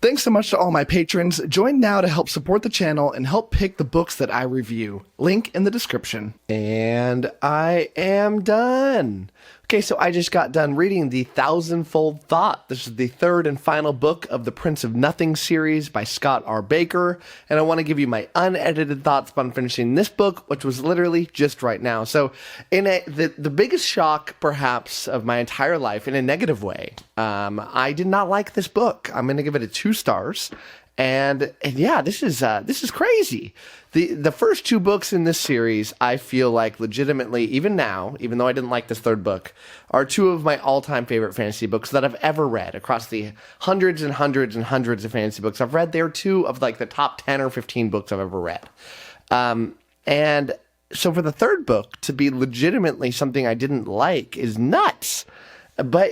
Thanks so much to all my patrons. Join now to help support the channel and help pick the books that I review. Link in the description. And I am done. Okay, so I just got done reading the Thousandfold Thought. This is the third and final book of the Prince of Nothing series by Scott R. Bakker, and I want to give you my unedited thoughts on finishing this book, which was literally just right now. So, the biggest shock, perhaps, of my entire life, in a negative way, I did not like this book. I'm going to give it a 2 stars. And yeah, this is crazy. The first 2 books in this series, I feel like legitimately, even now, even though I didn't like this third book, are 2 of my all-time favorite fantasy books that I've ever read across the hundreds and hundreds and hundreds of fantasy books I've read. They're 2 of like the top 10 or 15 books I've ever read. And so for the third book to be legitimately something I didn't like is nuts. But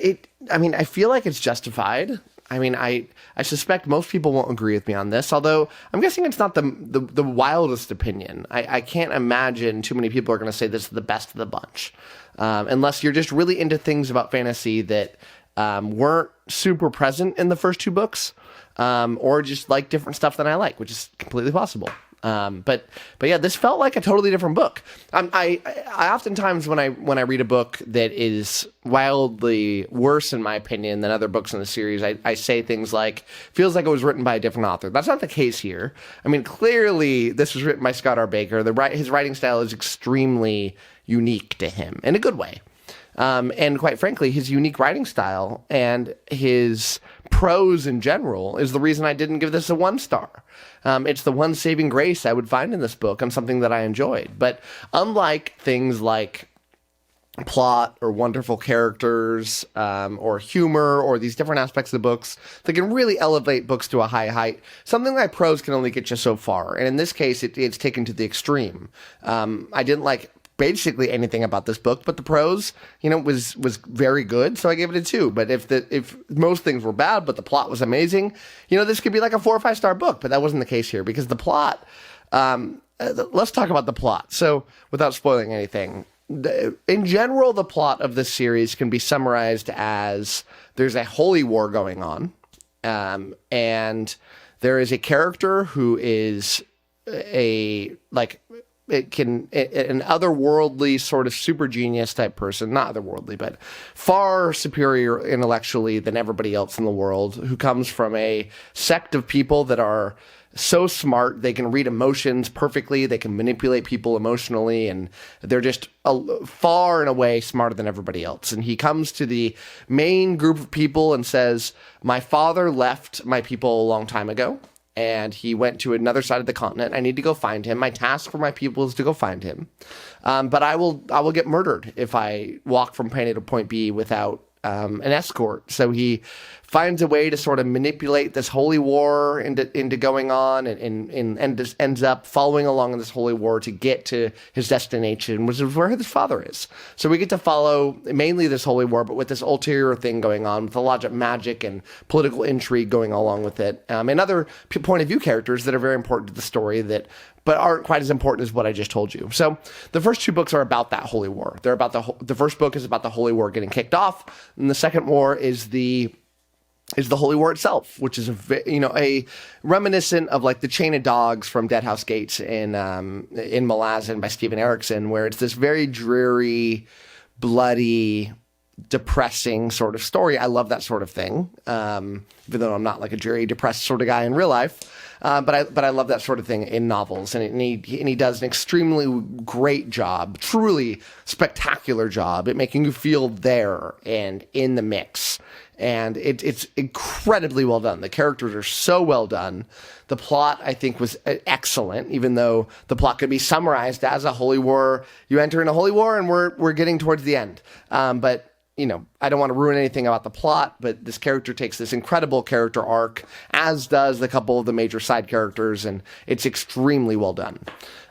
I feel like it's justified. I suspect most people won't agree with me on this, although I'm guessing it's not the wildest opinion. I can't imagine too many people are going to say this is the best of the bunch, unless you're just really into things about fantasy that weren't super present in the first 2 books, or just like different stuff than I like, which is completely possible. But yeah, this felt like a totally different book. I oftentimes when I read a book that is wildly worse in my opinion than other books in the series, I say things like, feels like it was written by a different author. That's not the case here. Clearly this was written by Scott R. Bakker. His writing style is extremely unique to him in a good way. And quite frankly, his unique writing style and his prose in general is the reason I didn't give this a 1 star. It's the one saving grace I would find in this book and something that I enjoyed. But unlike things like plot or wonderful characters, or humor, or these different aspects of the books that can really elevate books to a high height, something like prose can only get you so far. And in this case, it's taken to the extreme. I didn't like basically anything about this book, but the prose, was very good, so I gave it a 2. But if most things were bad, but the plot was amazing, this could be like a 4 or 5 star book. But that wasn't the case here because the plot. Let's talk about the plot. So, without spoiling anything, in general, the plot of this series can be summarized as there's a holy war going on, and there is a character who is an otherworldly sort of super genius type person, not otherworldly, but far superior intellectually than everybody else in the world, who comes from a sect of people that are so smart, they can read emotions perfectly, they can manipulate people emotionally, and they're just far and away smarter than everybody else. And he comes to the main group of people and says, my father left my people a long time ago, and he went to another side of the continent. I need to go find him. My task for my people is to go find him. But I will get murdered if I walk from point A to point B without an escort. So he finds a way to sort of manipulate this holy war into going on, and just ends up following along in this holy war to get to his destination, which is where his father is. So we get to follow mainly this holy war, but with this ulterior thing going on, with a lot of magic and political intrigue going along with it, and other point of view characters that are very important to the story but aren't quite as important as what I just told you. So the first 2 books are about that holy war. They're about the first book is about the holy war getting kicked off, and the second war is the holy war itself, which is a reminiscent of like the chain of dogs from Dead House Gates in Malazan by Stephen Erickson, where it's this very dreary, bloody, depressing sort of story. I love that sort of thing, even though I'm not like a dreary, depressed sort of guy in real life. But I love that sort of thing in novels, and he does an extremely great job, truly spectacular job at making you feel there and in the mix. And it's incredibly well done. The characters are so well done. The plot, I think, was excellent, even though the plot could be summarized as a holy war. You enter in a holy war, and we're getting towards the end. But I don't want to ruin anything about the plot, but this character takes this incredible character arc, as does a couple of the major side characters, and it's extremely well done.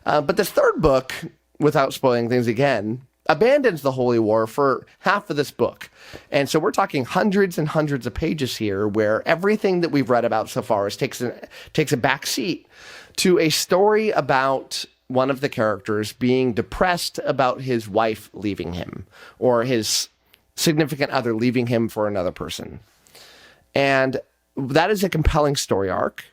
But this third book, without spoiling things again, abandons the holy war for half of this book. And so we're talking hundreds and hundreds of pages here, where everything that we've read about so far takes a back seat to a story about one of the characters being depressed about his wife leaving him, or his significant other leaving him for another person. And that is a compelling story arc,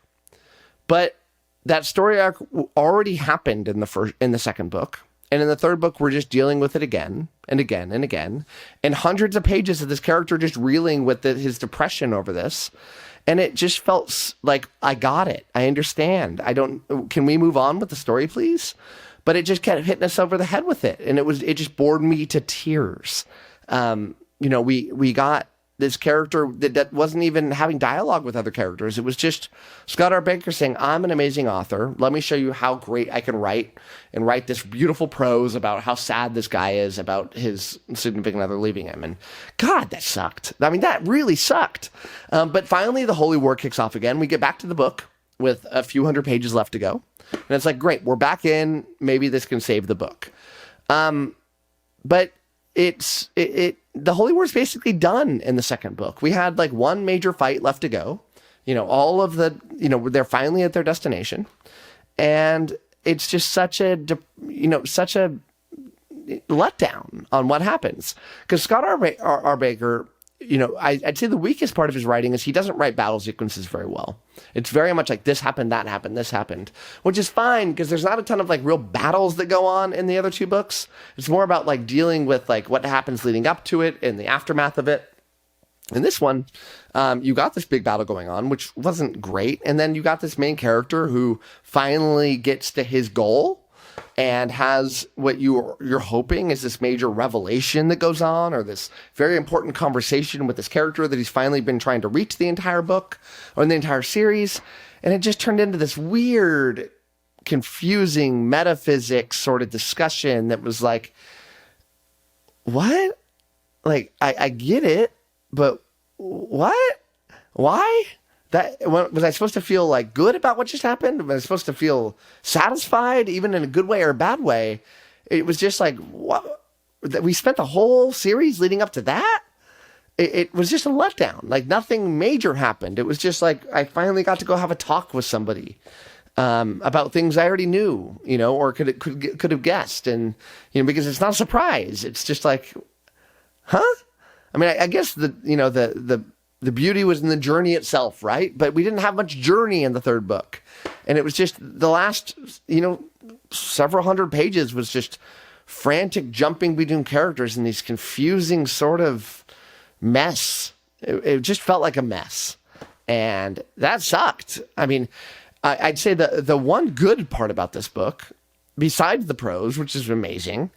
but that story arc already happened in the second book. And in the third book, we're just dealing with it again and again and again. And hundreds of pages of this character just reeling with his depression over this. And it just felt like, I got it. I understand. Can we move on with the story, please? But it just kept hitting us over the head with it. And it just bored me to tears. We got this character that wasn't even having dialogue with other characters. It was just Scott R. Bakker saying, I'm an amazing author. Let me show you how great I can write this beautiful prose about how sad this guy is about his significant other leaving him. And God, that sucked. I mean, that really sucked. But finally, the Holy War kicks off again. We get back to the book with a few hundred pages left to go. And it's like, great, we're back in. Maybe this can save the book. But the Holy War is basically done in the second book. We had like one major fight left to go. They're finally at their destination. And it's just such a letdown on what happens. Because Scott R. Bakker, I'd say the weakest part of his writing is he doesn't write battle sequences very well. It's very much like this happened, that happened, this happened, which is fine because there's not a ton of like real battles that go on in the other two books. It's more about like dealing with like what happens leading up to it and the aftermath of it. In this one, you got this big battle going on, which wasn't great. And then you got this main character who finally gets to his goal and has what you're hoping is this major revelation that goes on, or this very important conversation with this character that he's finally been trying to reach the entire book or the entire series. And it just turned into this weird, confusing metaphysics sort of discussion that was like, what? Like, I get it, but what? Why? Was I supposed to feel like good about what just happened? Was I supposed to feel satisfied, even in a good way or a bad way? It was just like, what? We spent the whole series leading up to that? It was just a letdown. Like nothing major happened. It was just like, I finally got to go have a talk with somebody about things I already knew, or could have guessed. And, because it's not a surprise. It's just like, huh? I mean, I guess the beauty was in the journey itself, right? But we didn't have much journey in the third book. And it was just the last, several hundred pages was just frantic jumping between characters in these confusing sort of mess. It just felt like a mess. And that sucked. I mean, I'd say the one good part about this book, besides the prose, which is amazing,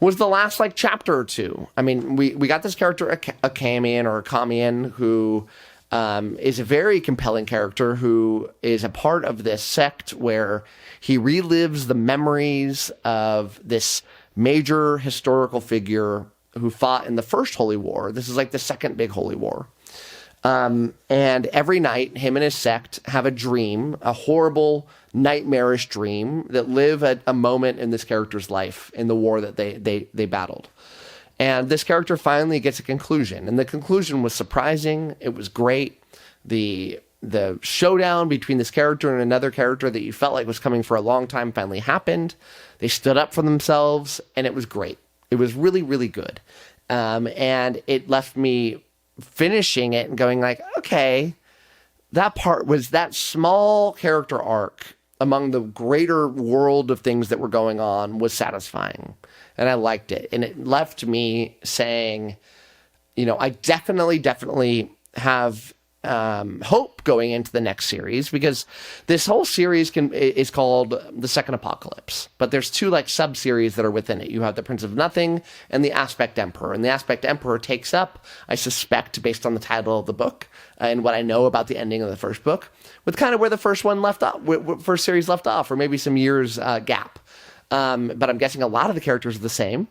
was the last chapter or two. I mean, we got this character, 𝐒𝐮𝐲, who is a very compelling character who is a part of this sect where he relives the memories of this major historical figure who fought in the first Holy War. This is like the second big Holy War. And every night, him and his sect have a dream, a horrible, nightmarish dream that live at a moment in this character's life in the war that they battled. And this character finally gets a conclusion. And the conclusion was surprising. It was great. The showdown between this character and another character that you felt like was coming for a long time finally happened. They stood up for themselves, and it was great. It was really, really good. And it left me finishing it and going like, okay, that part was that small character arc among the greater world of things that were going on was satisfying. And I liked it. And it left me saying, I definitely have hope going into the next series, because this whole series is called The Second Apocalypse, but there's two sub-series that are within it. You have The Prince of Nothing and The Aspect Emperor, and The Aspect Emperor takes up, I suspect, based on the title of the book and what I know about the ending of the first book, with kind of where the first one left off, first series left off, or maybe some years gap. But I'm guessing a lot of the characters are the same.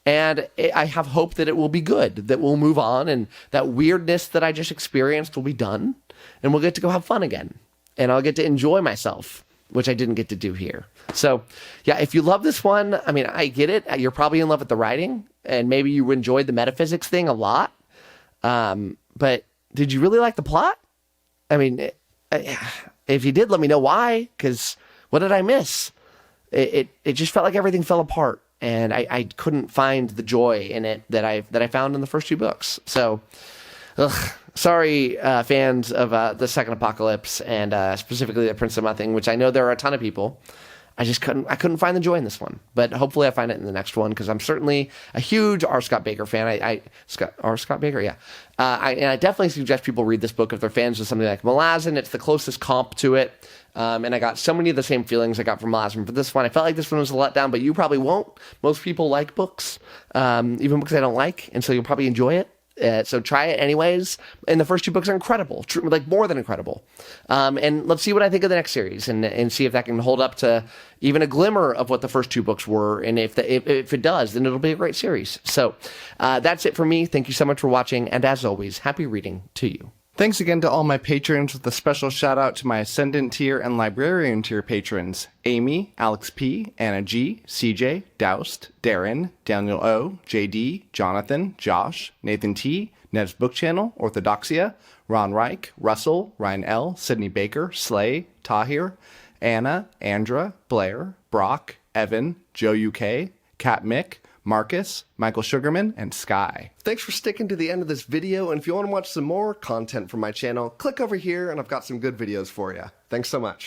And I have hope that it will be good, that we'll move on, and that weirdness that I just experienced will be done, and we'll get to go have fun again. And I'll get to enjoy myself, which I didn't get to do here. So, yeah, if you love this one, I mean, I get it. You're probably in love with the writing, and maybe you enjoyed the metaphysics thing a lot. But did you really like the plot? I mean, if you did, let me know why, because what did I miss? It just felt like everything fell apart. And I couldn't find the joy in it that I found in the first two books. So, Sorry, fans of the Second Apocalypse and specifically the Prince of Nothing, which I know there are a ton of people. I couldn't find the joy in this one, but hopefully I find it in the next one because I'm certainly a huge R. Scott Bakker fan. Scott Bakker, yeah. And I definitely suggest people read this book if they're fans of something like Malazan. It's the closest comp to it. And I got so many of the same feelings I got from Malazan for this one. I felt like this one was a letdown, but you probably won't. Most people like books, even books I don't like, and so you'll probably enjoy it. So try it anyways. And the first two books are incredible, like more than incredible. And let's see what I think of the next series and see if that can hold up to even a glimmer of what the first two books were. And if it does, then it'll be a great series. So that's it for me. Thank you so much for watching. And as always, happy reading to you. Thanks again to all my patrons, with a special shout out to my Ascendant tier and Librarian tier patrons: Amy, Alex P, Anna G, CJ, Doused, Darren, Daniel O, JD, Jonathan, Josh, Nathan T, Ned's Book Channel, 𝗓𝗏𝗄𝐐𝐴, Ron Reich, Russell, Ryan L, Sydney Baker, Slay, Tahir, Anna, Andra, Blair, Brock, Evan, Joe UK, Kat Mick, Marcus, Michael Sugarman, and Sky. Thanks for sticking to the end of this video, and if you want to watch some more content from my channel, click over here and I've got some good videos for you. Thanks so much.